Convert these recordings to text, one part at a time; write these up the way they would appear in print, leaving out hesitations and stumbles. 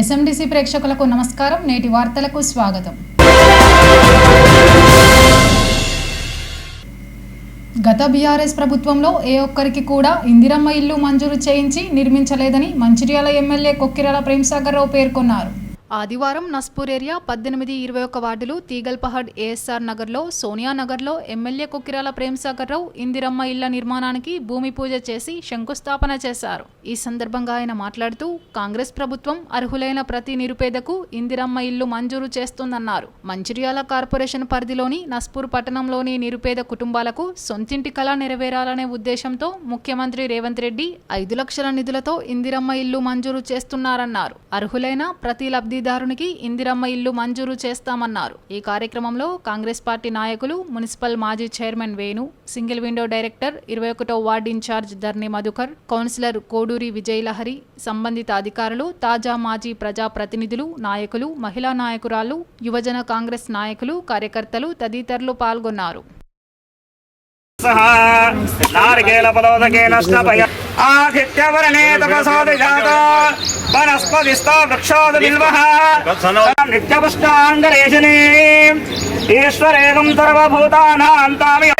ఎస్ఎండిసి ప్రేక్షకులకు నమస్కారం. నేటి వార్తలకు స్వాగతం. గత బీఆర్ఎస్ ప్రభుత్వంలో ఏ ఒక్కరికి కూడా ఇందిరమ్మ ఇల్లు మంజూరు చేయించి నిర్మించలేదని మంచిర్యాల ఎమ్మెల్యే కొక్కిరాల ప్రేమ్సాగర్ రావు పేర్కొన్నారు. ఆదివారం నస్పూర్ ఏరియా 18-21 వార్డులు తీగల్పహడ్ ఏఎస్ఆర్ నగర్లో సోనియా నగర్లో ఎమ్మెల్యే కొక్కిరాల ప్రేమ్సాగర్ రావు ఇందిరమ్మ ఇళ్ల నిర్మాణానికి భూమి పూజ చేసి శంకుస్థాపన చేశారు. ఈ సందర్భంగా ఆయన మాట్లాడుతూ కాంగ్రెస్ ప్రభుత్వం అర్హులైన ప్రతి నిరుపేదకు ఇందిరమ్మ ఇల్లు మంజూరు చేస్తుందన్నారు. మంచిర్యాల కార్పొరేషన్ పరిధిలోని నస్పూర్ పట్టణంలోని నిరుపేద కుటుంబాలకు సొంతింటి కళ నెరవేరాలనే ఉద్దేశంతో ముఖ్యమంత్రి రేవంత్ రెడ్డి 5 లక్షల నిధులతో ఇందిరమ్మ ఇల్లు మంజూరు చేస్తున్నారన్నారు. అర్హులైన ప్రతి లబ్ధిదారునికి ఇందిరమ్మ ఇల్లు మంజూరు చేస్తామన్నారు. ఈ కార్యక్రమంలో కాంగ్రెస్ పార్టీ నాయకులు, మున్సిపల్ మాజీ chairman Venu, single window director 21వ వార్డు ఇన్ఛార్జ్ ధర్ని మధుకర్, కౌన్సిలర్ కోడూరి విజయలహరి, సంబంధిత అధికారులు, తాజా మాజీ ప్రజాప్రతినిధులు, నాయకులు, మహిళా నాయకురాలు, యువజన కాంగ్రెస్ నాయకులు, కార్యకర్తలు తదితరులు పాల్గొన్నారు. ఆదిత్యవర్ణే తపసోదిజాత వనస్పతిస్తో వృక్షోదవిల్వః నిత్యపుష్టాంగరేషిణీ ఈశ్వరేకం సర్వభూతానాం తామి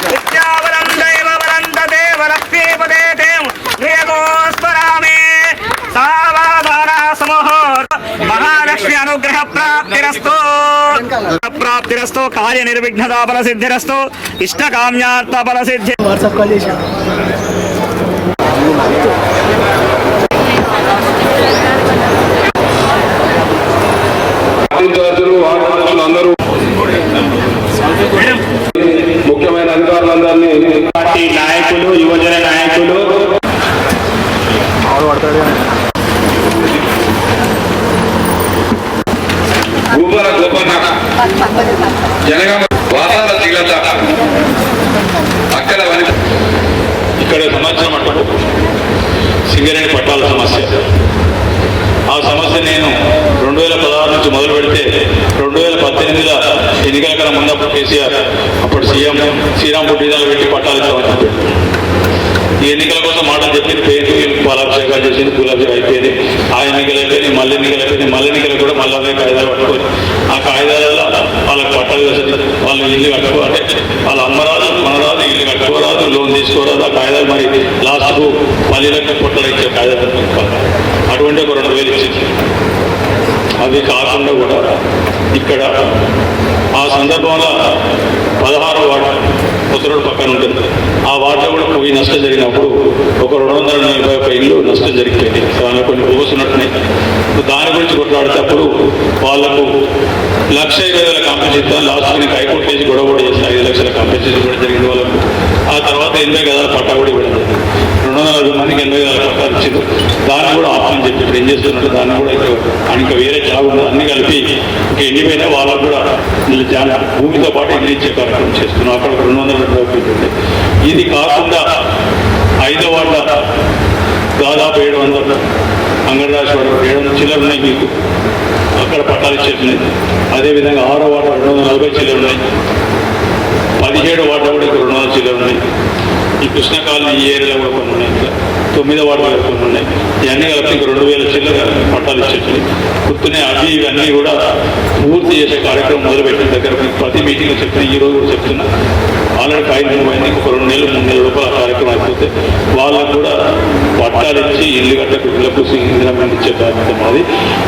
నిత్యావరం దైవవరం తదేవ లక్ష్మీపదే నియగోస్మరామి సావధానా సమూహోర్ మహాలక్ష్మి అనుగ్రహ ప్రాప్తిరస్తు కార్య నిర్విఘ్నతా ఫల సిద్ధిరస్తు ఇష్టకామ్యార్థ ఫల సిద్ధి. అందరూ ముఖ్యమైన అధికారులందరినీ, పార్టీ నాయకులు, యువజన నాయకులు, భూపల గోపన్న, జనగామ వాసాల శ్రీలత, అక్కల వనిత. ఇక్కడ సంవత్సరం అంటారు సింగరేణి పట్టాల సమస్య. ఆ సమస్య నేను 2016 నుంచి మొదలు పెడితే 2018లో ఎన్నికల కన్నా ముందప్పుడు కేసీఆర్ అప్పుడు సీఎం శ్రీరాంపూర్ డిజాలు పెట్టి పట్టాలు ఇస్తామని చెప్పాడు. ఈ ఎన్నికల కోసం మాటలు చెప్పింది, పేరు పాలాభిషేకాలు చేసింది, పూలాభిషేకం అయిపోయింది. ఆ ఎన్నికలు అయిపోయింది, మళ్ళీ ఎన్నికలు అయిపోయింది. మళ్ళీ ఎన్నికలు కూడా మళ్ళీ అదే కాయిదాలు పట్టుకొని ఆ కాయిదాలలో వాళ్ళకి పట్టాలు వేసింది. వాళ్ళు ఇల్లు కట్టుకోవాలంటే వాళ్ళు అమ్మరాదు, కొనరాదు, ఇల్లు కట్టుకోరాదు, లోన్ తీసుకోరాదు. ఆ కాయిదాలు మరి లాస్ట్కు 10 లక్షల పొట్టలు ఇచ్చే కాయిదాలు అటువంటి ఒక 2,000 ఇచ్చింది. అవి కాకుండా కూడా ఇక్కడ ఆ సందర్భంలో 16వ వార్డు కొత్తరోడ్ పక్కన ఉంటుంది. ఆ వార్డులో కూడా పోయి నష్టం జరిగినప్పుడు ఒక 241 ఇల్లు నష్టం జరిగిపోయింది. దానిలో కొన్ని పోసున్నట్టున్నాయి. దాని గురించి కొట్లాడేటప్పుడు వాళ్లకు 1,20,000 కాంపెన్సేషన్ లాస్ట్ నేను హైకోర్టు కేసు గొడవ కూడా చేసిన 5 లక్షల కాంపెన్సేషన్ కూడా జరిగింది వాళ్ళకు. ఆ తర్వాత 80 గదాల పట్టా కూడా ఇవ్వడం జరిగింది. 240 మందికి 80 గదాల పట్టాలు ఇచ్చింది. దాన్ని కూడా ఆప్షన్ చెప్పి ఇప్పుడు ఏం చేస్తున్నట్టు దాన్ని కూడా ఇంకా వేరే జాబ్ ఉంది. అన్ని కలిపి ఇంకా ఎండిపోయినా వాళ్ళకు కూడా భూమితో పాటు ఇల్లు ఇచ్చే కార్యక్రమం చేస్తున్నాం. అక్కడ 220 ఇది కాకుండా 5వ వార్డు దాదాపు 700 అంగన్వాడీ వాడు 700 చిల్లర ఉన్నాయి మీకు, అక్కడ పట్టాలు ఇచ్చేస్తున్నాయి. అదేవిధంగా 6వ వార్డు 240 చిల్లర ఉన్నాయి. 17వ వార్డు కూడా ఇక్కడ 200 చిల్లర ఉన్నాయి. ఈ కృష్ణ కాలనీ ఈ ఏరియాలో కూడా కొన్ని ఉన్నాయి. ఇంకా 9వ వార్డు కొన్ని ఉన్నాయి. ఇవన్నీ కలిపి ఇంకా 2,000 చిల్లర పట్టాలు ఇచ్చేస్తున్నాయి. గుర్తునే అవి ఇవన్నీ కూడా పూర్తి చేసే కార్యక్రమం మొదలుపెట్టిన దగ్గర ప్రతి మీటింగ్లో చెప్తున్నా, ఈ రోజు కూడా చెప్తున్నా. ఆల్రెడీ కాగితం పోయింది. ఒక 2 నెలలు 3 నెలల రూపాయల కార్యక్రమం అయిపోతే వాళ్ళకు కూడా పట్టాలు ఇచ్చి ఇల్లు కట్టకు ఇళ్లకు ఇందిరమ్మ ఇచ్చే కార్యక్రమం అది.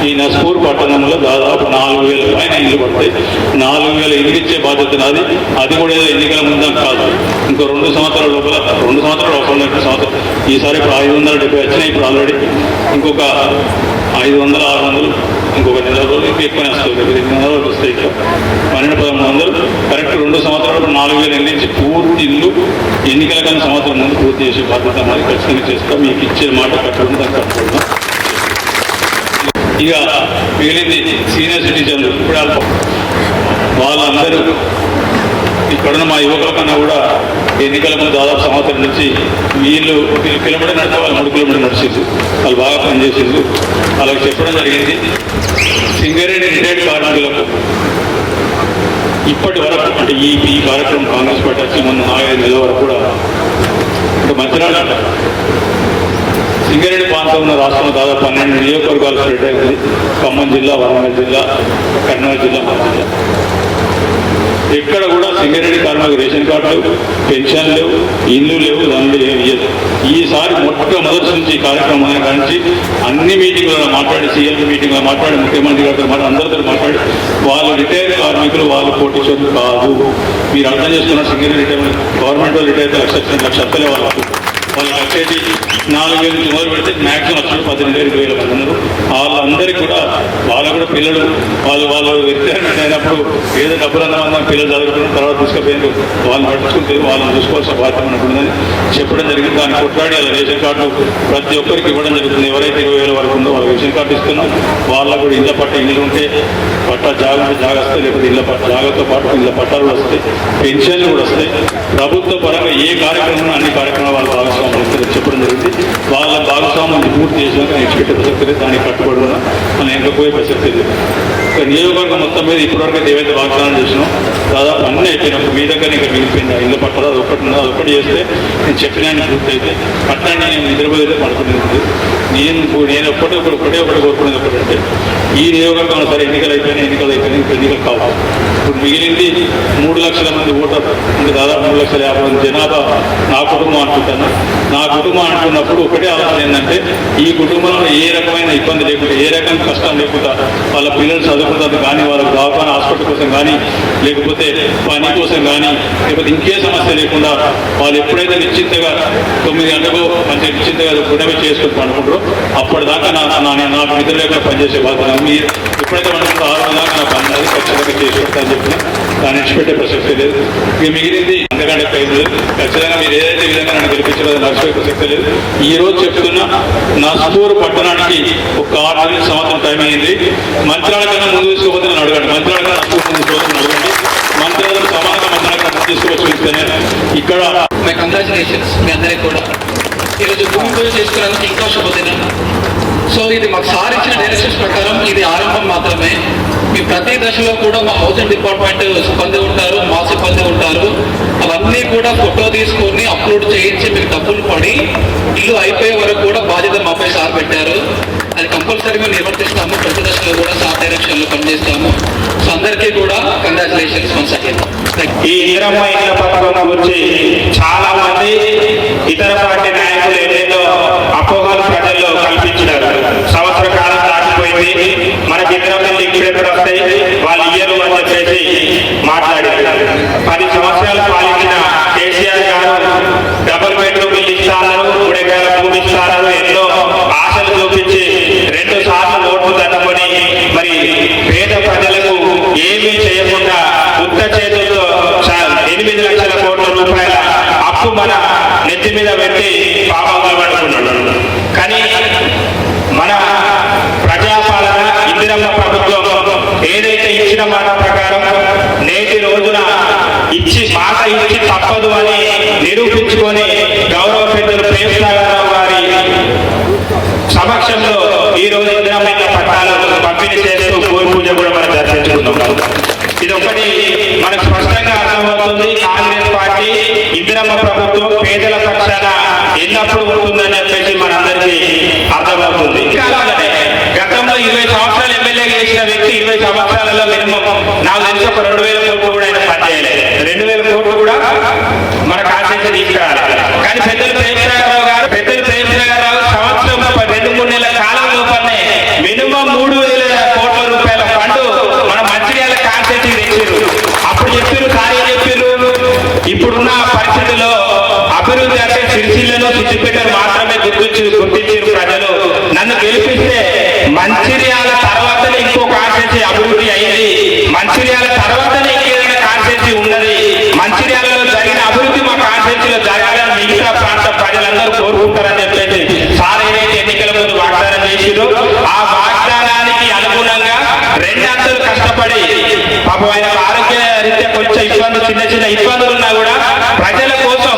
ఈ నస్పూర్ పట్టణంలో దాదాపు 4,000 పైన ఇల్లు పడతాయి. 4,000 ఇల్లు ఇచ్చే బాధ్యత నాది. అది కూడా ఏదో ఎన్నికల ముందు కాదు, ఇంకో 2 సంవత్సరాల లోపల, 2 సంవత్సరాలు అవసరం 2 సంవత్సరం. ఈసారి ఇప్పుడు 570 వచ్చినాయి. ఇప్పుడు ఆల్రెడీ ఇంకొక 500, 600, ఇంకొక 2 రోజులు ఇంకా ఎక్కువనే వస్తుంది. 2 నెలలు వస్తాయి. ఇంకా 1200-1300 కరెక్ట్ 2 సంవత్సరాలు 4,000 ఇల్లు ఇచ్చి పూర్తి ఇల్లు ఎన్నికల కన్నా సంవత్సరం ముందు పూర్తి చేసే బాధ్యత మాది. ఖచ్చితంగా చేస్తాం. మీకు ఇచ్చే మాట కట్టుకుంటే దాన్ని కట్టుకుంటాం. ఇక మిగిలింది సీనియర్ సిటిజన్లు. ఇప్పుడు వాళ్ళందరూ ఇక్కడున్న మా యువకుల కన్నా కూడా ఎన్నికల ముందు దాదాపు సంవత్సరం నుంచి వీళ్ళు కిలోమీటర్ నడితే వాళ్ళు 3 కిలోమీటర్లు నడిచింది. వాళ్ళు బాగా పనిచేసింది. వాళ్ళకి చెప్పడం జరిగింది, సింగరేణి రిటైర్డ్ కార్మికులకు ఇప్పటి వరకు అంటే ఈ కార్యక్రమం కాంగ్రెస్ పార్టీ వచ్చి మొన్న 4-5 నెలల వరకు కూడా అంటే మంచిర్యాల సింగరేణి ప్రాంతం ఉన్న రాష్ట్రంలో దాదాపు 12 నియోజకవర్గాలు స్ప్రెడ్ అయింది. ఖమ్మం జిల్లా, వరంగల్ జిల్లా, కర్నూలు జిల్లా, మా జిల్లా. ఎక్కడ కూడా సింగరేణి కార్మికులకు రేషన్ కార్డులు, పెన్షన్ లేవు, ఇల్లు లేవు, దానిలో ఏమి లేదు. ఈసారి మొట్టమొదటి నుంచి ఈ కార్యక్రమం నుంచి అన్ని మీటింగ్లలో మాట్లాడి, సీఎం మీటింగ్లో మాట్లాడి, ముఖ్యమంత్రి గారితో మాట్లాడి, అందరితో మాట్లాడి, వాళ్ళు రిటైర్ కార్మికులు, వాళ్ళు కోటీశ్వరులు కాదు. మీరు అర్థం చేసుకున్నారు. సింగరేణి రిటైర్మెంట్ గవర్నమెంట్ వాళ్ళు రిటైర్ లక్ష వస్తలే వాళ్ళకు వచ్చేది 4,000 నుంచి మొదలు పెడితే మ్యాక్సిమం వచ్చాడు 18,000 20,000 మంది ఉన్నారు. వాళ్ళందరికీ కూడా వాళ్ళకు కూడా పిల్లలు వాళ్ళు రిటైర్మెంట్ అయినప్పుడు ఏదో డబ్బులు అన్నమంది పిల్లలు చదువుకున్న తర్వాత తీసుకుపోయింది, వాళ్ళని పట్టించుకుంటే వాళ్ళని చూసుకోవాల్సిన బాధ్యత ఉంటుందని చెప్పడం జరిగింది. దాన్ని కొట్లాడి వాళ్ళ రేషన్ కార్డు ప్రతి ఒక్కరికి ఇవ్వడం జరుగుతుంది. ఎవరైతే 20,000 వరకు ఉందో వాళ్ళకి రేషన్ కార్డు ఇస్తున్నాం. వాళ్ళకు కూడా ఇళ్ళ పట్ట, ఇల్లు ఉంటే పట్ట జాగా వస్తాయి, లేకపోతే ఇళ్ళ పట్ట జాగాతో పాటు ఇళ్ళ పట్టాలు వస్తాయి, పెన్షన్లు కూడా వస్తాయి. ప్రభుత్వ పరంగా ఏ కార్యక్రమం అన్ని కార్యక్రమాలు వాళ్ళ భాగస్వామ్యం చెప్పడం జరిగింది. వాళ్ళ భాగస్వామ్యం పూర్తి చేసినాక నెక్స్ట్ పెట్టే ప్రసక్తి లేదు, దానికి కట్టుబడి ఉన్నా మనం ఎంకపోయే ప్రసక్తి లేదు. నియోజకవర్గం మొత్తం మీద ఇప్పటివరకు ఏవైతే వాగ్దానం చేసినాం దాదాపు అన్నీ అయిపోయినప్పుడు మీ దగ్గర ఇంకా మిగిలిపోయింది. ఇల్లు పట్టాలి, అది ఒకటి ఉన్నది, అదొకటి చేస్తే నేను చెప్పినాన్ని పూర్తి అయితే పట్టాన్ని నేను నిద్రపోతే పడుకునేది. నేను ఒకటే కోరుకునేది ఒకటంటే ఈ నియోజకవర్గంలో సరే ఎన్నికలు అయిపోయినాయి ఎన్నికలు కావు. ఇప్పుడు మిగిలింది 3 లక్షల మంది ఓటర్, ఇంకా దాదాపు 3,50,000 జనాభా నా కుటుంబం అనుకుంటాను. నా కుటుంబం అనుకున్నప్పుడు ఒకటే ఆలోచన ఏంటంటే ఈ కుటుంబంలో ఏ రకమైన ఇబ్బంది లేకుండా, ఏ రకమైన కష్టం లేకుండా, వాళ్ళ పిల్లలు చదువుకుంటారు కానీ, వాళ్ళకి దవాఖానా హాస్పిటల్ కోసం కానీ, లేకపోతే పని కోసం కానీ, లేకపోతే ఇంకే సమస్య లేకుండా వాళ్ళు ఎప్పుడైతే నిశ్చింతగా 9 గంటలకు మంచిగా నిశ్చింతగా గుణమే చేసుకుని పండుకుంటారో అప్పటిదాకా నాకు నిద్ర లేకుండా పనిచేసే బాధ్యత. మీరు ఎప్పుడైతే పండుకుంటారో 6 దాకా నాకు అన్నది ఖచ్చితంగా చేసుకుంటారని చెప్పిన దాన్ని విడిచిపెట్టే ప్రసక్తి లేదు. ఇక మిగిలింది అంతకంటే లేదు. ఖచ్చితంగా మీరు ఏదైతే విధంగా నన్ను గెలిపించారో అది నడిచిపోయే ప్రసక్తి లేదు. ఈ రోజు చెప్తున్నా, నస్పూర్ పట్టణానికి ఒక 6 సంవత్సరం టైం అయింది. మంత్రాల కన్నా ముందు తీసుకోపోతే నన్ను అడగండి, మంత్రాల కన్నా నస్పూర్ ముందు తీసుకోపోతే అడగండి. మంత్రాలకు సమానంగా మంత్రాల కన్నా తీసుకొచ్చి ఇస్తేనే ఇక్కడ కంగ్రాచులేషన్స్ మీ అందరికీ కూడా. ఈరోజు భూమి పూజ చేసుకున్నందుకు ఇంకా శుభదినం. సో ఇది మాకు సార్ ఇచ్చిన డైరెక్షన్స్ ప్రకారం ఇది ఆరంభం మాత్రమే. మీ ప్రతి దశలో కూడా మా హౌసింగ్ డిపార్ట్మెంట్ సిబ్బంది ఉంటారు, మా సిబ్బంది ఉంటారు. అవన్నీ కూడా ఫోటో తీసుకొని అప్లోడ్ చేయించి మీకు డబ్బులు పడి ఇల్లు అయిపోయే వరకు కూడా బాధ్యత మాపై సార్ పెట్టారు. అది కంపల్సరీగా నిర్వర్తిస్తాము. ప్రతి దశలో కూడా సార్ డైరెక్షన్లో పనిచేస్తాము. సో అందరికీ కూడా కంగ్రాచులేషన్స్ వన్స్ అగైన్. ఈ ఇందిరమ్మ ఇళ్ల పథకం గురించి చాలా మంది ఇతర పార్టీ నాయకులు ఏదైతే అపోహలు ప్రజల్లో కల్పించినారు. సంవత్సర కాలం దాటిపోయింది, మనకి ఇందిరమ్మ ఇల్లు ఎప్పుడు వస్తాయి, వాళ్ళు ఇయ్యరు అని చెప్పేసి మాట్లాడారు. 10 సంవత్సరాలు పాలించిన కేసీఆర్ గారు డబుల్ బెడ్రూమ్ ఇల్లు ఇస్తారన్నారు, 3 ఎకరాల భూమి ఇస్తారన్నారు, ఎన్నో ఆశలు చూపించి 2 సార్లు ఓట్లు తట్టుకొని మరి పేద ప్రజలకు ఏమీ చేయకుండా ఉత్త చేతులతో 8 లక్షల కోట్ల రూపాయల అప్పు మన నెత్తి మీద పెట్టి పాపంగా పడుతున్నాడు. కానీ మన ప్రజాపాలన ఇందిరమ్మ ప్రభుత్వం ఏదైతే ఇచ్చిన మాట ప్రకారం నేటి రోజున మాట ఇచ్చి తప్పదు అని నిరూపించుకొని గౌరవ పెద్దలు ప్రేమసాగరరావు గారి సమక్షంలో ఈ రోజు ఇందిరమ్మ పట్టాలు పంపిణీ చేస్తూ భూమి పూజ కూడా మనం దర్శించుకున్నాం. ఇది ఒకటి మనకు స్పష్టంగా అర్థమవుతుంది. కాంగ్రెస్ పార్టీ ఇందిరమ్మ ప్రభుత్వం పేదల పక్షాన ఎల్లప్పుడూ ఉంటుందని చెప్పేసి మనందరికీ అర్థమవుతుంది. గతంలో 20 సంవత్సరాలు ఎమ్మెల్యేగా చేసిన వ్యక్తి 20 సంవత్సరాలలో మినిమం నాకు తెలిసి ఒక 2,000 కోట్లు కూడా ఆయన పనిచేయలేదు. 2,000 కోట్లు కూడా మన కాన్స్టిట్యూన్సీ తీసుకురాలి. కానీ పెద్దలు ప్రేమసాగరరావు సంవత్సరం 2-3 నెలల కాలం లోపలనే మినిమం 3,000 కోట్ల రూపాయల ఫండ్ మన మంచిర్యాల కాన్స్టిట్యూన్సీ తెచ్చారు. అప్పుడు చెప్పారు, సార్ చెప్పారు, ఇప్పుడున్న పరిస్థితుల్లో అభివృద్ధి అంటే సిరిసిల్లను సిద్దిపేటను మాత్రమే గుర్తించారు ప్రజలు. నన్ను గెలిపిస్తే మంచిర్యాల తర్వాతనే ఇంకో కాన్స్టిట్యూన్సీ అభివృద్ధి అయింది, మంచిర్యాల తర్వాతనే ఇంకేదైనా కాన్స్టిట్యూన్సీ ఉన్నది, మంచిర్యాలలో జరిగిన అభివృద్ధి మా కాన్స్టిట్యూన్సీలో జరగాలని మిగతా ప్రాంత ప్రజలందరూ కోరుకుంటారని చెప్పేసి సార్ ఏదైతే ఎన్నికల ముందు వాగ్దానం చేసిరో ఆ వాగ్దానానికి అనుగుణంగా 2 అంతలు కష్టపడి పాపం ఆయన ఆరోగ్య రీత్యా కొంచెం ఇబ్బందులు, చిన్న ఇబ్బందులు ఉన్నా కూడా ప్రజల కోసం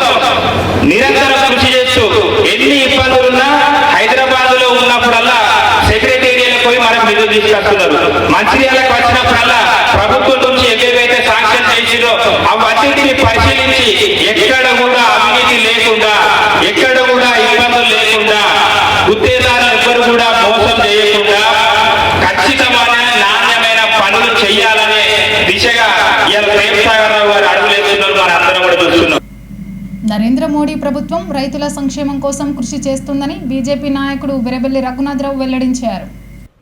నిరంతరం కృషి చేస్తూ ఎన్ని ఇబ్బందులున్నా హైదరాబాద్ లో ఉన్నప్పుడల్లా సెక్రటేరియట్ పోయి మనకు నిధులు తీసుకొస్తున్నారు. మంచిర్యాలకు వచ్చినప్పుడల్లా ప్రభుత్వం నుంచి ఏవేవైతే శాంక్షన్ చేసిరో అవన్నింటిని పరిశీలించి ఎక్కడ కూడా అవినీతి లేకుండా, ఎక్కడ కూడా ఇబ్బందులు లేకుండా మోడీ ప్రభుత్వం రైతుల సంక్షేమం కోసం కృషి చేస్తుందని బీజేపీ నాయకుడు బెరబెల్లి రఘునాథరావు వెల్లడించారు.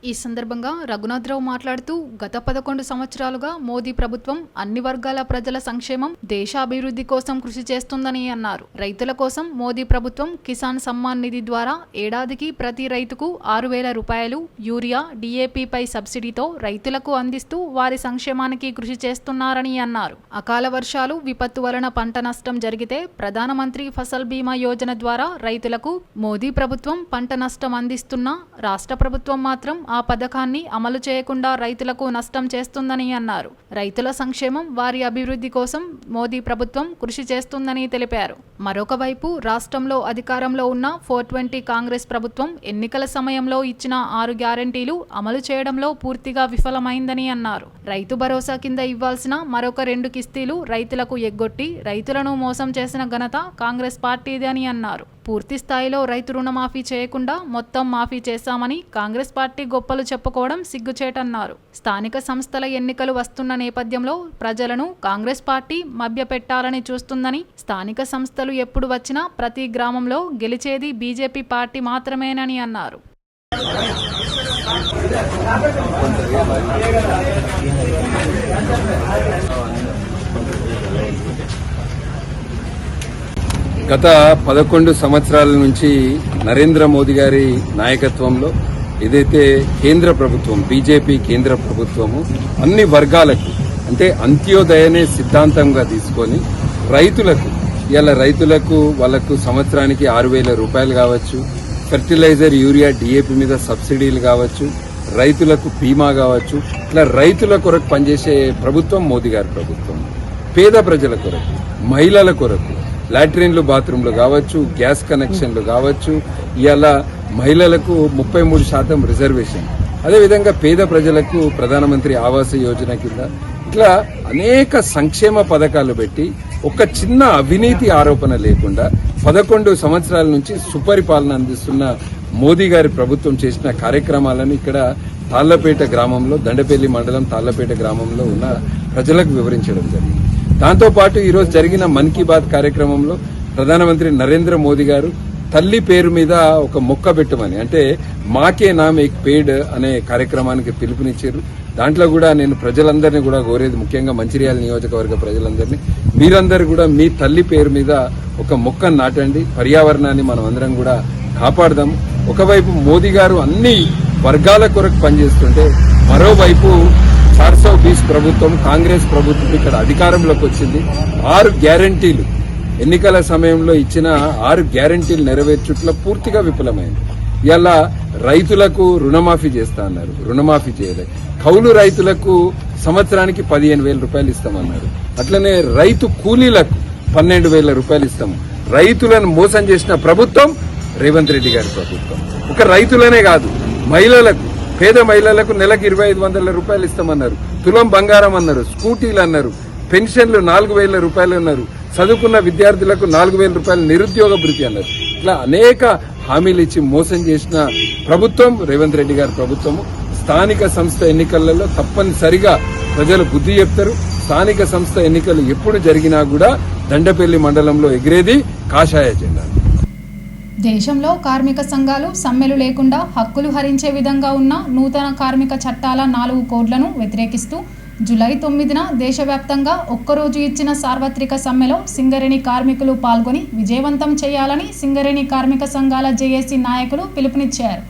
ఈ సందర్భంగా రఘునాథరావు మాట్లాడుతూ గత 11 సంవత్సరాలుగా మోదీ ప్రభుత్వం అన్ని వర్గాల ప్రజల సంక్షేమం, దేశాభివృద్ధి కోసం కృషి చేస్తుందని అన్నారు. రైతుల కోసం మోదీ ప్రభుత్వం కిసాన్ సమ్మాన్ నిధి ద్వారా ఏడాదికి ప్రతి రైతుకు 6,000 రూపాయలు యూరియా, DAPపై సబ్సిడీతో రైతులకు అందిస్తూ వారి సంక్షేమానికి కృషి చేస్తున్నారని అన్నారు. అకాల వర్షాలు, విపత్తు వలన పంట నష్టం జరిగితే ప్రధానమంత్రి ఫసల్ బీమా యోజన ద్వారా రైతులకు మోదీ ప్రభుత్వం పంట నష్టం అందిస్తున్నా రాష్ట్ర ప్రభుత్వం మాత్రం ఆ పథకాన్ని అమలు చేయకుండా రైతులకు నష్టం చేస్తుందని అన్నారు. రైతుల సంక్షేమం, వారి అభివృద్ధి కోసం మోదీ ప్రభుత్వం కృషి చేస్తుందని తెలిపారు. మరొక వైపు రాష్ట్రంలో అధికారంలో ఉన్న 420 కాంగ్రెస్ ప్రభుత్వం ఎన్నికల సమయంలో ఇచ్చిన 6 గ్యారంటీలు అమలు చేయడంలో పూర్తిగా విఫలమైందని అన్నారు. రైతు భరోసా కింద ఇవ్వాల్సిన మరొక 2 కిస్తీలు రైతులకు ఎగ్గొట్టి రైతులను మోసం చేసిన ఘనత కాంగ్రెస్ పార్టీదే అని అన్నారు. పూర్తి స్థాయిలో రైతు రుణమాఫీ చేయకుండా మొత్తం మాఫీ చేశామని కాంగ్రెస్ పార్టీ గొప్పలు చెప్పుకోవడం సిగ్గుచేటన్నారు. స్థానిక సంస్థల ఎన్నికలు వస్తున్న నేపథ్యంలో ప్రజలను కాంగ్రెస్ పార్టీ మభ్యపెట్టాలని చూస్తుందని, స్థానిక సంస్థలు ఎప్పుడు వచ్చినా ప్రతి గ్రామంలో గెలిచేది బీజేపీ పార్టీ మాత్రమేనని అన్నారు. గత 11 సంవత్సరాల నుంచి నరేంద్ర మోదీ గారి నాయకత్వంలో ఏదైతే కేంద్ర ప్రభుత్వం, బీజేపీ కేంద్ర ప్రభుత్వము అన్ని వర్గాలకు అంటే అంత్యోదయనే సిద్ధాంతంగా తీసుకొని రైతులకు వాళ్లకు సంవత్సరానికి 6,000 రూపాయలు కావచ్చు, ఫెర్టిలైజర్, యూరియా, DAP మీద సబ్సిడీలు కావచ్చు, రైతులకు బీమా కావచ్చు, ఇట్లా రైతుల కొరకు పనిచేసే ప్రభుత్వం మోదీ గారి ప్రభుత్వం. పేద ప్రజల కొరకు, మహిళల కొరకు లాట్రిన్లు, బాత్రూంలు కావచ్చు, గ్యాస్ కనెక్షన్లు కావచ్చు, ఇవాళ మహిళలకు 33% రిజర్వేషన్, అదేవిధంగా పేద ప్రజలకు ప్రధానమంత్రి ఆవాస యోజన కింద ఇట్లా అనేక సంక్షేమ పథకాలు పెట్టి ఒక చిన్న అవినీతి ఆరోపణ లేకుండా 11 సంవత్సరాల నుంచి సుపరిపాలన అందిస్తున్న మోదీ గారి ప్రభుత్వం చేసిన కార్యక్రమాలను ఇక్కడ తాళ్లపేట గ్రామంలో, దండపల్లి మండలం తాళ్లపేట గ్రామంలో ఉన్న ప్రజలకు వివరించడం జరిగింది. దాంతోపాటు ఈరోజు జరిగిన మన్ కీ బాత్ కార్యక్రమంలో ప్రధానమంత్రి నరేంద్ర మోదీ గారు తల్లి పేరు మీద ఒక మొక్క పెట్టమని, అంటే మాకే నామ్ ఏక్ పేడ్ అనే కార్యక్రమానికి పిలుపునిచ్చారు. దాంట్లో కూడా నేను ప్రజలందరినీ కూడా కోరేది, ముఖ్యంగా మంచిర్యాల నియోజకవర్గ ప్రజలందరినీ, మీరందరూ కూడా మీ తల్లి పేరు మీద ఒక మొక్కను నాటండి, పర్యావరణాన్ని మనం అందరం కూడా కాపాడదాం. ఒకవైపు మోదీ గారు అన్ని వర్గాల కొరకు పనిచేస్తుంటే, మరోవైపు 420 ప్రభుత్వం, కాంగ్రెస్ ప్రభుత్వం ఇక్కడ అధికారంలోకి వచ్చింది. 6 గ్యారంటీలు ఎన్నికల సమయంలో ఇచ్చిన 6 గ్యారంటీలు నెరవేర్చుట్లో పూర్తిగా విఫలమైంది. ఇలా రైతులకు రుణమాఫీ చేస్తా అన్నారు, రుణమాఫీ చేయలేదు. కౌలు రైతులకు సంవత్సరానికి 15,000 రూపాయలు ఇస్తామన్నారు. అట్లనే రైతు కూలీలకు 12,000 రూపాయలు ఇస్తాము. రైతులను మోసం చేసిన ప్రభుత్వం రేవంత్ రెడ్డి గారి ప్రభుత్వం. ఒక రైతులనే కాదు, మహిళలకు, పేద మహిళలకు నెలకు 2,500 రూపాయలు ఇస్తామన్నారు. తులం బంగారం అన్నారు, స్కూటీలు అన్నారు, పెన్షన్లు 4,000 రూపాయలు అన్నారు, చదువుకున్న విద్యార్థులకు 4,000 రూపాయలు నిరుద్యోగ భృతి అన్నారు. ఇట్లా అనేక హామీలు ఇచ్చి మోసం చేసిన ప్రభుత్వం రేవంత్ రెడ్డి గారి ప్రభుత్వము. స్థానిక సంస్థ ఎన్నికలలో తప్పనిసరిగా ప్రజలు బుద్ధి చెప్తారు. స్థానిక సంస్థ ఎన్నికలు ఎప్పుడు జరిగినా కూడా దండపల్లి మండలంలో ఎగిరేది కాషాయ జెండా. దేశంలో కార్మిక సంఘాలు సమ్మెలు లేకుండా హక్కులు హరించే విధంగా ఉన్న నూతన కార్మిక చట్టాల 4 కోడ్లను వ్యతిరేకిస్తూ జూలై 9న దేశవ్యాప్తంగా ఒక్కరోజు ఇచ్చిన సార్వత్రిక సమ్మెలో సింగరేణి కార్మికులు పాల్గొని విజయవంతం చేయాలని సింగరేణి కార్మిక సంఘాల జేఏసీ నాయకులు పిలుపునిచ్చారు.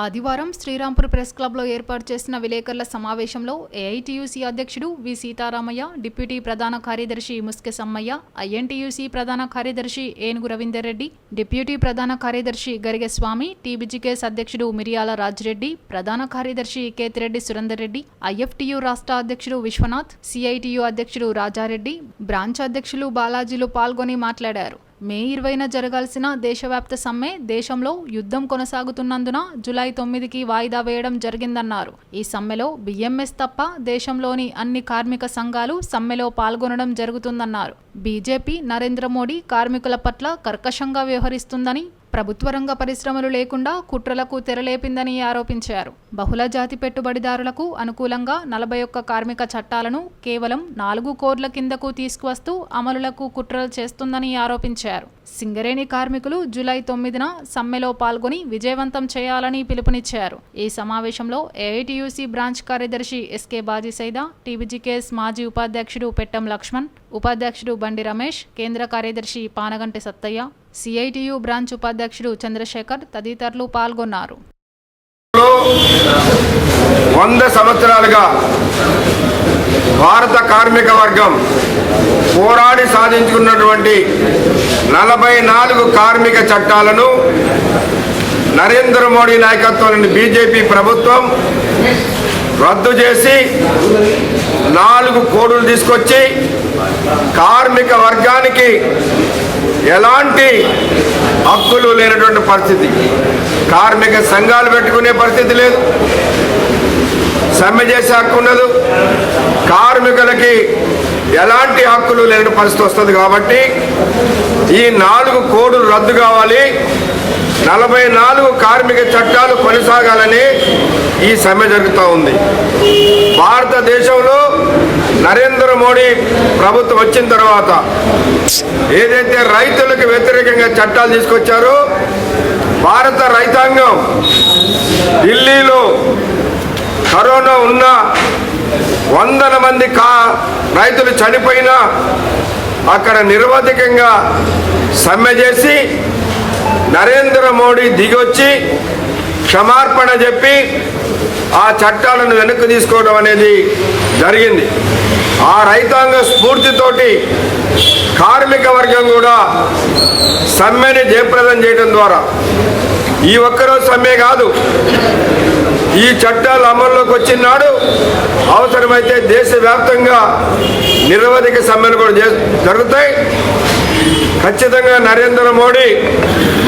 ఆదివారం శ్రీరాంపూర్ ప్రెస్ క్లబ్లో ఏర్పాటు చేసిన విలేకరుల సమావేశంలో ఏఐటీయూసీ అధ్యక్షుడు వి సీతారామయ్య, డిప్యూటీ ప్రధాన కార్యదర్శి ముస్కె సమ్మయ్య, ఐఎన్టీయూసీ ప్రధాన కార్యదర్శి ఏనుగు రవీందర్ రెడ్డి, డిప్యూటీ ప్రధాన కార్యదర్శి గరిగె స్వామి, టీబీజీకేఎస్ అధ్యక్షుడు మిరియాల రాజ్రెడ్డి, ప్రధాన కార్యదర్శి కేతిరెడ్డి సురేందర్ రెడ్డి, ఐఎఫ్టీయూ రాష్ట్ర అధ్యక్షుడు విశ్వనాథ్, సిఐటియు అధ్యక్షుడు రాజారెడ్డి, బ్రాంచ్ అధ్యక్షులు బాలాజీలు పాల్గొని మాట్లాడారు. మే 20న జరగాల్సిన దేశవ్యాప్త సమ్మె దేశంలో యుద్ధం కొనసాగుతున్నందున జూలై 9కి వాయిదా వేయడం జరిగిందన్నారు. ఈ సమ్మెలో బిఎంఎస్ తప్ప దేశంలోని అన్ని కార్మిక సంఘాలు సమ్మెలో పాల్గొనడం జరుగుతుందన్నారు. బీజేపీ నరేంద్ర మోడీ కార్మికుల పట్ల కర్కశంగా వ్యవహరిస్తుందని, ప్రభుత్వ రంగ పరిశ్రమలు లేకుండా కుట్రలకు తెరలేపిందని ఆరోపించారు. బహుళ జాతి పెట్టుబడిదారులకు అనుకూలంగా 41 కార్మిక చట్టాలను కేవలం 4 కోడ్ల కిందకు తీసుకువస్తూ అమలులకు కుట్రలు చేస్తుందని ఆరోపించారు. సింగరేణి కార్మికులు జూలై 9న సమ్మెలో పాల్గొని విజయవంతం చేయాలని పిలుపునిచ్చారు. ఈ సమావేశంలో ఏఐటీయూసీ బ్రాంచ్ కార్యదర్శి ఎస్కే బాజీ సైదా, టీబీజీకేఎస్ మాజీ ఉపాధ్యక్షుడు పెట్టం లక్ష్మణ్, ఉపాధ్యక్షుడు బండి రమేష్, కేంద్ర కార్యదర్శి పానగంటి సత్తయ్య, సిఐటియు బ్రాంచ్ ఉపాధ్యక్షుడు చంద్రశేఖర్ తదితరులు పాల్గొన్నారు. 100 సంవత్సరాలుగా భారత కార్మిక వర్గం పోరాడి సాధించుకున్నటువంటి 44 కార్మిక చట్టాలను నరేంద్ర మోడీ నాయకత్వంలోని బీజేపీ ప్రభుత్వం రద్దు చేసి 4 కోడ్లు తీసుకొచ్చి కార్మిక వర్గానికి ఎలాంటి హక్కులు లేనటువంటి పరిస్థితి. కార్మిక సంఘాలు పెట్టుకునే పరిస్థితి లేదు, సమ్మె చేసే హక్కు ఉండదు, కార్మికులకి ఎలాంటి హక్కులు లేని పరిస్థితి వస్తుంది. కాబట్టి ఈ 4 కోడ్లు రద్దు కావాలి, 44 కార్మిక చట్టాలు కొనసాగాలని ఈ సమ్మె జరుగుతూ ఉంది. భారతదేశంలో నరేంద్ర మోడీ ప్రభుత్వం వచ్చిన తర్వాత ఏదైతే రైతులకు వ్యతిరేకంగా చట్టాలు తీసుకొచ్చారో, భారత రైతాంగం ఢిల్లీలో కరోనా ఉన్న 100 మంది రైతులు చనిపోయినా అక్కడ నిరవధికంగా సమ్మె చేసి నరేంద్ర మోడీ దిగొచ్చి క్షమార్పణ చెప్పి ఆ చట్టాలను వెనక్కి తీసుకోవడం అనేది జరిగింది. ఆ రైతాంగ స్ఫూర్తితోటి కార్మిక వర్గం కూడా సమ్మెని జయప్రదం చేయడం ద్వారా ఈ ఒక్కరోజు సమ్మె కాదు, ఈ చట్టాలు అమల్లోకి వచ్చిన నాడు అవసరమైతే దేశవ్యాప్తంగా నిరవధిక సమ్మెలు కూడా జరుగుతాయి. ఖచ్చితంగా నరేంద్ర మోడీ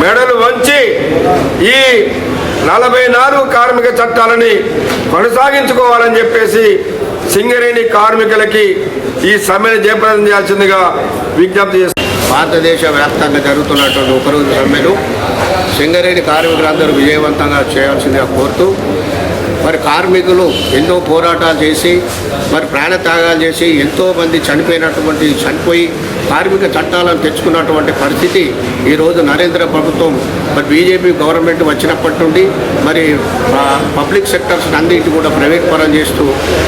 మెడలు వంచి ఈ 44 కార్మిక చట్టాలని కొనసాగించుకోవాలని చెప్పేసి సింగరేణి కార్మికులకి ఈ సమ్మెను జయప్రదం చేయాల్సిందిగా విజ్ఞప్తి చేస్తారు. భారతదేశ వ్యాప్తంగా జరుగుతున్నటువంటి ఒకరోజు సమ్మెను సింగరేణి కార్మికులందరూ విజయవంతంగా చేయాల్సిందిగా కోరుతూ, మరి కార్మికులు ఎన్నో పోరాటాలు చేసి మరి ప్రాణత్యాగాలు చేసి ఎంతోమంది చనిపోయి కార్మిక చట్టాలను తెచ్చుకున్నటువంటి పరిస్థితి ఈరోజు నరేంద్ర ప్రభుత్వం మరి బీజేపీ గవర్నమెంట్ వచ్చినప్పటి నుండి మరి పబ్లిక్ సెక్టర్స్ అన్నింటినీ కూడా ప్రైవేట్ పరం చేస్తూ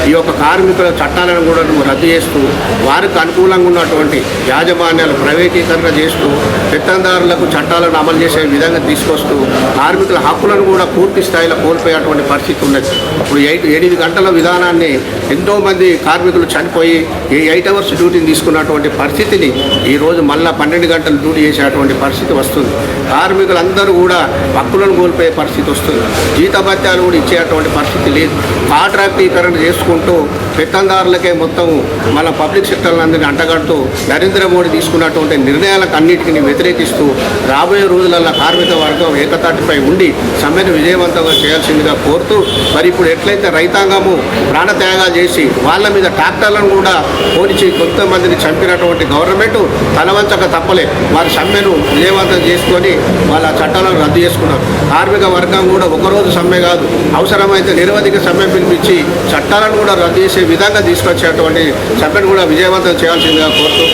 ఈ యొక్క కార్మికుల చట్టాలను కూడా రద్దు చేస్తూ వారికి అనుకూలంగా ఉన్నటువంటి యాజమాన్యాలు ప్రైవేటీకరణ చేస్తూ పెత్తందారులకు చట్టాలను అమలు చేసే విధంగా తీసుకొస్తూ కార్మికుల హక్కులను కూడా పూర్తి స్థాయిలో కోల్పోయేటువంటి పరిస్థితి ఉన్నది. ఇప్పుడు 8 గంటల విధానాన్ని ఎంతోమంది కార్మికులు చనిపోయి ఈ 8 అవర్స్ డ్యూటీని తీసుకున్నటువంటి పరిస్థితిని ఈరోజు మళ్ళీ 12 గంటలు డ్యూటీ చేసేటువంటి పరిస్థితి వస్తుంది. కార్మికులందరూ కూడా హక్కులను కోల్పోయే పరిస్థితి వస్తుంది. జీతభత్యాలు కూడా ఇచ్చేటువంటి పరిస్థితి లేదు. కాంట్రాక్టీకరణ చేసుకుంటూ పెత్తందారులకే మొత్తం మళ్ళీ పబ్లిక్ సెక్టర్లందరినీ అంటగడుతూ నరేంద్ర మోడీ తీసుకున్నటువంటి నిర్ణయాలకు అన్నిటికీ వ్యతిరేకిస్తూ రాబోయే రోజులలో కార్మిక వర్గం ఏకతాటిపై ఉండి సమ్మెను విజయవంతంగా చేయాల్సిందిగా కోరుతూ, మరి ఇప్పుడు ఎట్లయితే రైతాంగము ప్రాణత్యాగాలు చేసి వాళ్ళ మీద ట్రాక్టర్లను కూడా పోనిచి కొంతమందిని చంపినటువంటి గవర్నమెంట్ తలవంచక తప్పలే వారి సమ్మెను విజయవంతం చేసుకొని వాళ్ళ చట్టాలను రద్దు చేసుకున్నారు. కార్మిక వర్గం కూడా ఒకరోజు సమ్మె కాదు, అవసరమైతే నిరవధిక సమ్మె పిలిపించి చట్టాలను కూడా రద్దు చేసే విధంగా తీసుకొచ్చేటువంటి సమ్మెను కూడా విజయవంతం చేయాల్సిందిగా కోరుతూ,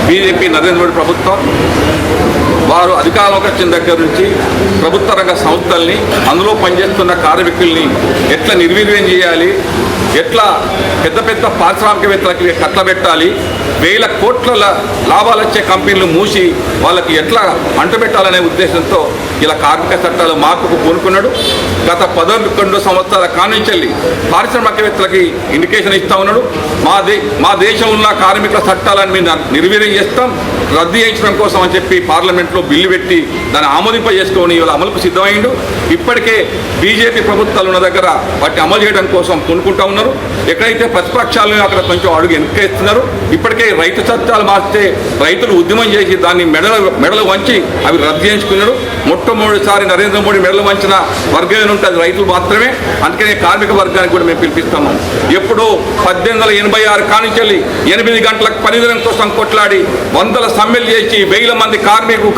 బీజేపీ నరేంద్ర మోడీ ప్రభుత్వం వారు అధికారంలోకి వచ్చిన దగ్గర నుంచి ప్రభుత్వ రంగ సంస్థల్ని అందులో పనిచేస్తున్న కార్మికుల్ని ఎట్లా నిర్వీర్యం చేయాలి, ఎట్లా పెద్ద పెద్ద పారిశ్రామికవేత్తలకి కట్టబెట్టాలి, 1000 కోట్ల లాభాలు వచ్చే కంపెనీలు మూసి వాళ్ళకి ఎట్లా అంటబెట్టాలనే ఉద్దేశంతో ఇలా కార్మిక చట్టాలు మార్పుకు పూనుకున్నాడు. గత 11 సంవత్సరాల కానుంచెల్లి పారిశ్రామికవేత్తలకి ఇండికేషన్ ఇస్తా ఉన్నాడు. మా దేశం ఉన్న కార్మికుల చట్టాలను మేము నిర్వీర్యం చేస్తాం, రద్దు చేయించడం కోసం అని చెప్పి పార్లమెంట్లో బిల్లు పెట్టి దాన్ని ఆమోదింపజేసుకొని ఇవాళ అమలుకు సిద్ధమైండు. ఇప్పటికే బీజేపీ ప్రభుత్వాలు ఉన్న దగ్గర వాటిని అమలు చేయడం కోసం పూనుకుంటా ఉన్నారు. ఎక్కడైతే ప్రతిపక్షాలను అక్కడ కొంచెం అడుగు వెనక్కేస్తున్నారు. ఇప్పటికే రైతు చట్టాలు మార్చితే రైతులు ఉద్యమం చేసి దాన్ని మెడలు వంచి అవి రద్దు చేయించుకున్నారు. మొట్టమొదటిసారి నరేంద్ర మోడీ మెడలు వంచిన వర్గం ఉంటే అది రైతులు మాత్రమే. అందుకనే కార్మిక వర్గానికి కూడా మేము పిలిపిస్తున్నాం. ఎప్పుడో 1886 కానించెల్లి 8 గంటలకు పనిదినం కోసం కొట్లాడి వందల సమ్మెలు చేసి 1000 మంది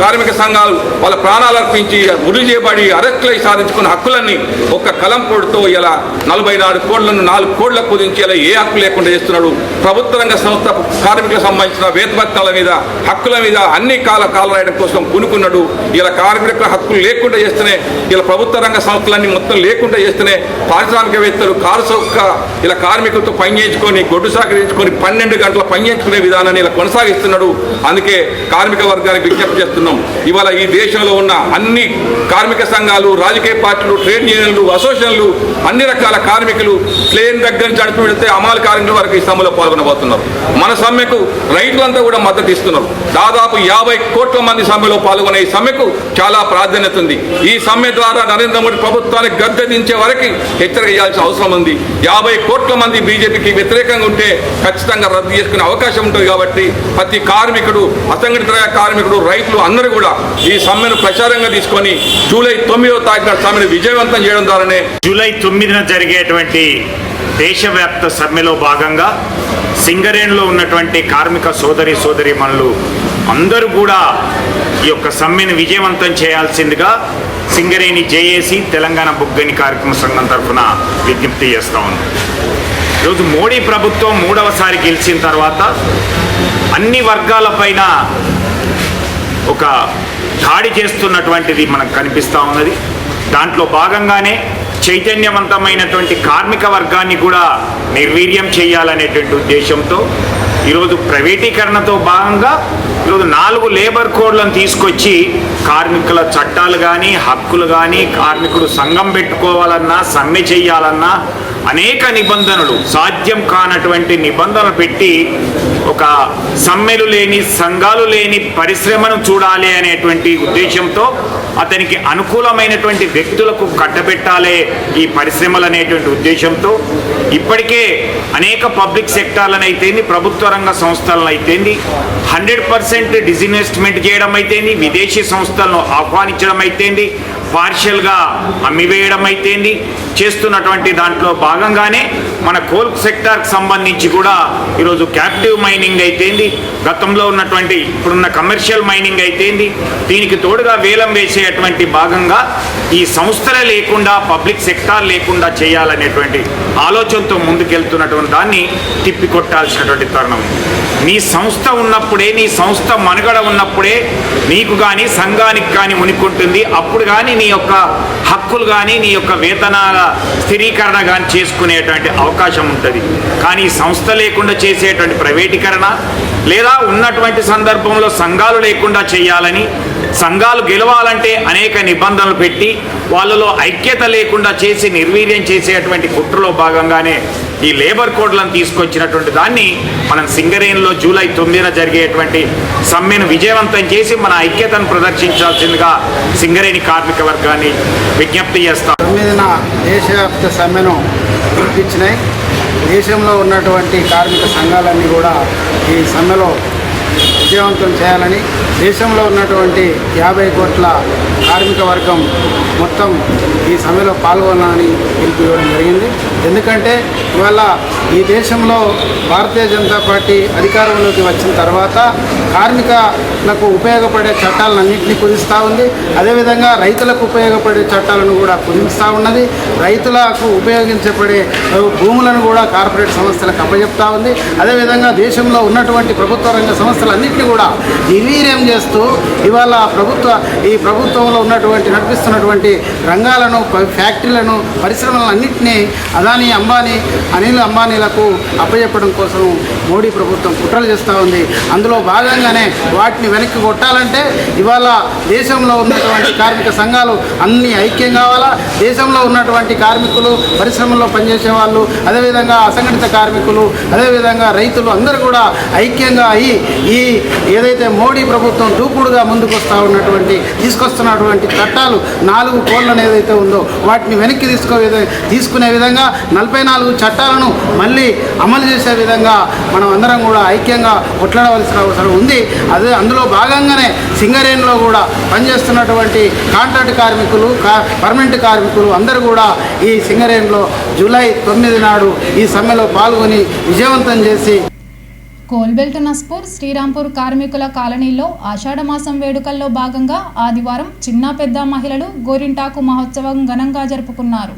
కార్మిక సంఘాలు వాళ్ళ ప్రాణాలు అర్పించి ఉరి చేయబడి అరెస్టులై సాధించుకున్న హక్కులన్నీ ఒక్క కలంపోటుతో ఇలా 44 కోళ్లను 4 కోళ్లకు కుదించి ఇలా ఏ హక్కు లేకుండా చేస్తున్నాడు. ప్రభుత్వ రంగ సంస్థ కార్మికులకు సంబంధించిన వేతభత్యాల మీద హక్కుల మీద అన్ని కాల రాయడం కోసం పూనుకున్నాడు. ఇలా కార్మికుల హక్కులు లేకుండా చేస్తేనే ఇలా ప్రభుత్వ రంగ సంస్థలన్నీ మొత్తం లేకుండా చేస్తేనే పారిశ్రామికవేత్తలు కారుసొక్క ఇలా కార్మికులతో పనిచేయించుకొని గొడ్డు సాకరించుకొని 12 గంటల పనిచేయించుకునే విధానాన్ని ఇలా కొనసాగిస్తున్నాడు. అందుకే కార్మిక వర్గానికి విజ్ఞప్తి చేస్తున్నాం. ఇవాళ ఈ దేశంలో ఉన్న అన్ని కార్మిక సంఘాలు, రాజకీయ పార్టీలు, ట్రేడ్ యూనియన్లు, అసోసియేషన్లు, అన్ని రకాల కార్మికులు ప్లేన్ దగ్గర నుంచి అడుగు పెడితే అమలు కార్మికుల వరకు ఈ సమ్మెలో పాల్గొనబోతున్నారు. మన సమ్మెకు రైతులంతా కూడా మద్దతు ఇస్తున్నారు. దాదాపు 50 కోట్ల మంది సమ్మెలో పాల్గొనే ఈ సమ్మెకు చాలా ప్రాధాన్యత ఉంది. ఈ సమ్మె ద్వారా నరేంద్ర మోడీ ప్రభుత్వానికి గద్దె దించే వరకు హెచ్చరిక చేయాల్సిన అవసరం ఉంది. 50 కోట్ల మంది బీజేపీకి వ్యతిరేకంగా ఉంటే ఖచ్చితంగా రద్దు చేసుకునే అవకాశం ఉంటుంది. కాబట్టి ప్రతి కార్మికుడు, అసంఘటిత కార్మికుడు, రైతులు అందరూ కూడా ఈ సమ్మెను ప్రచారంగా తీసుకొని జూలై 9వ తారీఖున సమ్మెను విజయవంతం చేయడం ద్వారానే జూలై 9న జరిగేటువంటి దేశవ్యాప్త సమ్మెలో భాగంగా సింగరేణిలో ఉన్నటువంటి కార్మిక సోదరీమణులు అందరూ కూడా ఈ యొక్క సమ్మెను విజయవంతం చేయాల్సిందిగా సింగరేణి జేఏసీ తెలంగాణ బొగ్గని కార్యక్రమ సంఘం తరఫున విజ్ఞప్తి చేస్తూ ఉంది. ఈరోజు మోడీ ప్రభుత్వం 3వసారి గెలిచిన తర్వాత అన్ని వర్గాలపైన ఒక దాడి చేస్తున్నటువంటిది మనకు కనిపిస్తూ ఉన్నది. దాంట్లో భాగంగానే చైతన్యవంతమైనటువంటి కార్మిక వర్గాన్ని కూడా నిర్వీర్యం చేయాలనేటువంటి ఉద్దేశంతో ఈరోజు ప్రైవేటీకరణతో భాగంగా ఈరోజు 4 లేబర్ కోడ్లను తీసుకొచ్చి కార్మికుల చట్టాలు కానీ, హక్కులు కానీ, కార్మికుడు సంఘం పెట్టుకోవాలన్నా, సమ్మె చేయాలన్నా అనేక నిబంధనలు, సాధ్యం కానటువంటి నిబంధనలు పెట్టి ఒక సమ్మెలు లేని, సంఘాలు లేని పరిశ్రమను చూడాలి అనేటువంటి ఉద్దేశంతో అతనికి అనుకూలమైనటువంటి వ్యక్తులకు కట్టబెట్టాలి ఈ పరిశ్రమలు అనేటువంటి ఉద్దేశంతో ఇప్పటికే అనేక పబ్లిక్ సెక్టార్లను అయితేంది, ప్రభుత్వ రంగ సంస్థలను అయితేంది 100% డిజిన్వెస్ట్మెంట్ చేయడం అయితేంది, విదేశీ సంస్థలను ఆహ్వానించడం అయితేంది, పార్షియల్గా అమ్మివేయడం అయితేంది చేస్తున్నటువంటి దాంట్లో భాగంగానే మన కోల్ సెక్టార్కి సంబంధించి కూడా ఈరోజు క్యాప్టివ్ మైనింగ్ అయితేంది, గతంలో ఉన్నటువంటి ఇప్పుడున్న కమర్షియల్ మైనింగ్ అయితేంది, దీనికి తోడుగా వేలం వేసేటువంటి భాగంగా ఈ సంస్థలే లేకుండా, పబ్లిక్ సెక్టార్ లేకుండా చేయాలనేటువంటి ఆలోచనతో ముందుకెళ్తున్నటువంటి దాన్ని తిప్పికొట్టాల్సినటువంటి తరుణం. నీ సంస్థ ఉన్నప్పుడే, నీ సంస్థ మనుగడ ఉన్నప్పుడే నీకు కానీ, సంఘానికి కానీ ఉనికుంటుంది. అప్పుడు కానీ నీ యొక్క హక్కులు కానీ, నీ యొక్క వేతనాల స్థిరీకరణ కానీ చేసుకునేటువంటి అవకాశం ఉంటుంది. కానీ సంస్థ లేకుండా చేసేటువంటి ప్రైవేటీకరణ లేదా ఉన్నటువంటి సందర్భంలో సంఘాలు లేకుండా చేయాలని, సంఘాలు గెలవాలంటే అనేక నిబంధనలు పెట్టి వాళ్ళలో ఐక్యత లేకుండా చేసి నిర్వీర్యం చేసేటువంటి కుట్రలో భాగంగానే ఈ లేబర్ కోడ్లను తీసుకొచ్చినటువంటి దాన్ని మనం సింగరేణిలో జూలై 9న జరిగేటువంటి సమ్మెను విజయవంతం చేసి మన ఐక్యతను ప్రదర్శించాల్సిందిగా సింగరేణి కార్మిక వర్గాన్ని విజ్ఞప్తి చేస్తాం. 9న దేశవ్యాప్త సమ్మెను పిలిపించినాయి. దేశంలో ఉన్నటువంటి కార్మిక సంఘాలన్నీ కూడా ఈ సమ్మెలో విజయవంతం చేయాలని, దేశంలో ఉన్నటువంటి 50 కోట్ల కార్మిక వర్గం మొత్తం ఈ సమ్మెలో పాల్గొనాలని పిలుపు ఇవ్వడం జరిగింది. ఎందుకంటే ఇవాళ ఈ దేశంలో భారతీయ జనతా పార్టీ అధికారంలోకి వచ్చిన తర్వాత కార్మికులకు ఉపయోగపడే చట్టాలన్నింటినీ కుదిస్తూ ఉంది. అదేవిధంగా రైతులకు ఉపయోగపడే చట్టాలను కూడా కుదిస్తూ ఉన్నది. రైతులకు ఉపయోగించబడే భూములను కూడా కార్పొరేట్ సంస్థలకు అప్పచెప్తా ఉంది. అదేవిధంగా దేశంలో ఉన్నటువంటి ప్రభుత్వ రంగ సంస్థలన్నింటినీ కూడా నిర్వీర్యం చేస్తూ ఇవాళ ఈ ప్రభుత్వంలో ఉన్నటువంటి నడిపిస్తున్నటువంటి రంగాలను, ఫ్యాక్టరీలను, పరిశ్రమలను అన్నింటినీ అదానీ, అంబానీ, అనిల్ అంబానీలకు అప్పచెప్పడం కోసం మోడీ ప్రభుత్వం కుట్రలు చేస్తూ ఉంది. అందులో భాగంగానే వాటిని వెనక్కి కొట్టాలంటే ఇవాళ దేశంలో ఉన్నటువంటి కార్మిక సంఘాలు అన్నీ ఐక్యం కావాలా. దేశంలో ఉన్నటువంటి కార్మికులు, పరిశ్రమల్లో పనిచేసే వాళ్ళు, అదేవిధంగా అసంఘటిత కార్మికులు, అదేవిధంగా రైతులు అందరూ కూడా ఐక్యంగా అయ్యి ఈ ఏదైతే మోడీ ప్రభుత్వం దూకుడుగా ముందుకు తీసుకొస్తున్నటువంటి చట్టాలు 4 కోళ్లను ఏదైతే ఉందో వాటిని వెనక్కి తీసుకునే విధంగా 44 చట్టాలను మళ్ళీ అమలు చేసే విధంగా మనం అందరం కూడా ఐక్యంగా కొట్లాడవలసిన అవసరం ఉంది. అదే అందులో భాగంగానే సింగరేణిలో కూడా పనిచేస్తున్నటువంటి కాంట్రాక్ట్ కార్మికులు, పర్మనెంట్ కార్మికులు అందరూ కూడా ఈ సింగరేణిలో జూలై 9 నాడు ఈ సమ్మెలో పాల్గొని విజయవంతం చేసి కోల్బెల్ట్ నస్పూర్ శ్రీరాంపూర్ కార్మికుల కాలనీలో ఆషాఢమాసం వేడుకల్లో భాగంగా ఆదివారం చిన్న పెద్ద మహిళలు గోరింటాకు మహోత్సవం ఘనంగా జరుపుకున్నారు.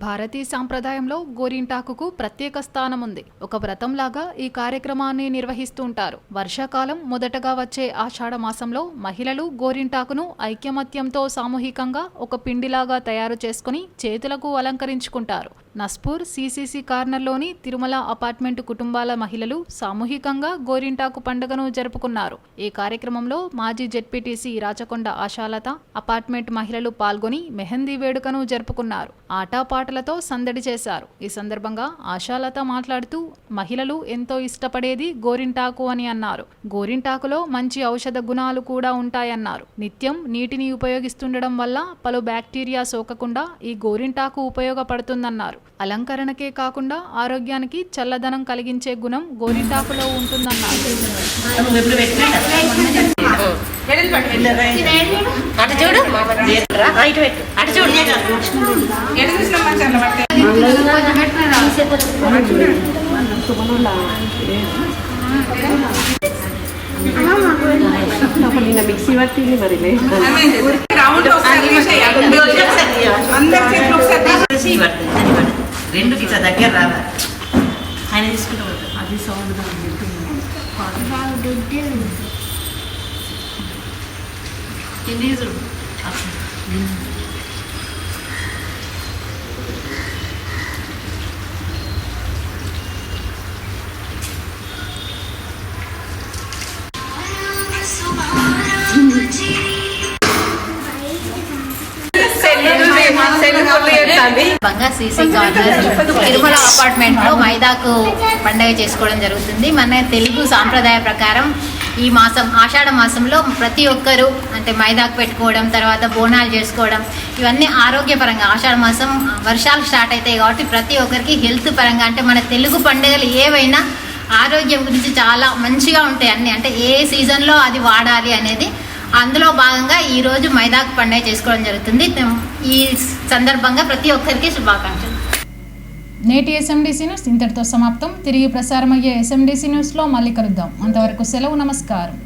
భారతీయ సాంప్రదాయంలో గోరింటాకుకు ప్రత్యేక స్థానం ఉంది. ఒక వ్రతంలాగా ఈ కార్యక్రమాన్ని నిర్వహిస్తూ ఉంటారు. వర్షాకాలం మొదటగా వచ్చే ఆషాఢ మాసంలో మహిళలు గోరింటాకును ఐక్యమత్యంతో సామూహికంగా ఒక పిండిలాగా తయారు చేసుకుని చేతులకు అలంకరించుకుంటారు. నస్పూర్ సిసిసి కార్నర్లోని తిరుమల అపార్ట్మెంట్ కుటుంబాల మహిళలు సామూహికంగా గోరింటాకు పండుగను జరుపుకున్నారు. ఈ కార్యక్రమంలో మాజీ జెడ్పీటీసీ రాచకొండ ఆశాలత, అపార్ట్మెంట్ మహిళలు పాల్గొని మెహందీ వేడుకను జరుపుకున్నారు. ఆటపాటలతో సందడి చేశారు. ఈ సందర్భంగా ఆశాలత మాట్లాడుతూ మహిళలు ఎంతో ఇష్టపడేది గోరింటాకు అని అన్నారు. గోరింటాకులో మంచి ఔషధ గుణాలు కూడా ఉంటాయన్నారు. నిత్యం నీటిని ఉపయోగిస్తుండడం వల్ల పలు బ్యాక్టీరియా సోకకుండా ఈ గోరింటాకు ఉపయోగపడుతుందన్నారు. అలంకరణకే కాకుండా ఆరోగ్యానికి చల్లదనం కలిగించే గుణం గోరింటాకులో ఉంటుందన్నారు. మిక్సీ పట్టింది మరి రెండు ఇట్లా దగ్గర రావాలి ఆయన తీసుకుంటూ అది sound CC corner Tirumala apartment లో మైదాకు పండుగ చేసుకోవడం జరుగుతుంది. మన తెలుగు సాంప్రదాయ ప్రకారం ఈ మాసం ఆషాఢ మాసంలో ప్రతి ఒక్కరూ అంటే మైదాకు పెట్టుకోవడం, తర్వాత బోనాలు చేసుకోవడం, ఇవన్నీ ఆరోగ్యపరంగా ఆషాఢ మాసం వర్షాలు స్టార్ట్ అవుతాయి కాబట్టి ప్రతి ఒక్కరికి హెల్త్ పరంగా అంటే మన తెలుగు పండుగలు ఏవైనా ఆరోగ్యం గురించి చాలా మంచిగా ఉంటాయి అన్నీ. అంటే ఏ సీజన్లో అది వాడాలి అనేది అందులో భాగంగా ఈరోజు మైదాకు పండుగ చేసుకోవడం జరుగుతుంది. ఈ సందర్భంగా ప్రతి ఒక్కరికి శుభాకాంక్షలు. నేటి ఎస్ఎండిసి న్యూస్ ఇంతటితో సమాప్తం. తిరిగి ప్రసారమయ్యే ఎస్ఎండిసి న్యూస్లో మళ్ళీ కలుద్దాం. అంతవరకు సెలవు. నమస్కారం.